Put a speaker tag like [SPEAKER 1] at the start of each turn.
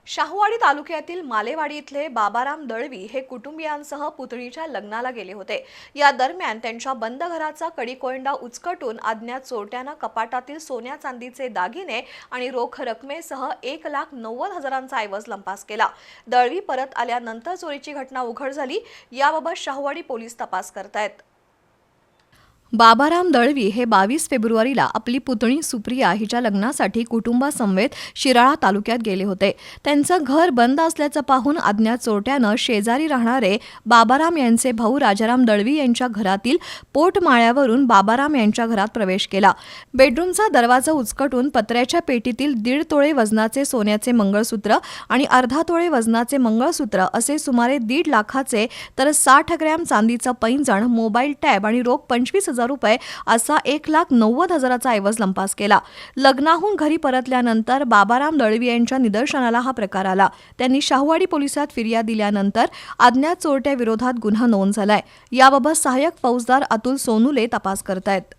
[SPEAKER 1] शाहूवाडी तालुक्यातील मालेवाडी इथले बाबाराम दळवी हे कुटुंबियांसह पुतणीच्या लग्नाला गेले होते। या दरम्यान त्यांच्या बंद घराचा कडिकोंडा उचकटून अज्ञात चोरट्यानं कपाटातील सोन्या चांदीचे दागिने आणि रोख रकमेसह 1,90,000चा ऐवज लंपास केला। दळवी परत आल्यानंतर चोरीची घटना उघड झाली। याबाबत शाहूवाडी पोलीस तपास करतायत। बाबाराम दळवी हे 22 फेब्रुवारीला आपली पुतणी सुप्रिया हिच्या लग्नासाठी कुटुंबासमवेत शिराळा तालुक्यात गेले होते। त्यांचं घर बंद असल्याचं पाहून अज्ञात चोरट्यानं शेजारी राहणारे बाबाराम यांचे भाऊ राजाराम दळवी यांच्या घरातील पोटमाळ्यावरून बाबाराम यांच्या घरात प्रवेश केला। बेडरूमचा दरवाजा उचकटून पत्र्याच्या पेटीतील 1.5 तोळे वजनाचे सोन्याचे मंगळसूत्र आणि अर्धा तोळे वजनाचे मंगळसूत्र असे सुमारे 1.5 लाखाचे तर 60 ग्रॅम चांदीचं पैंजण, मोबाईल टॅब आणि रोख 25,000 रुपये असा 1,90,000चा ऐवज लंपास केला। लग्नाहून घरी परतल्यानंतर बाबाराम दळवी यांच्या निदर्शनाला हा प्रकार आला। त्यांनी शाहूवाडी पोलिसात फिर्याद दिल्यानंतर अज्ञात चोरट्या विरोधात गुन्हा नोंद झालाय। याबाबत सहाय्यक फौजदार अतुल सोनुले तपास करतायत।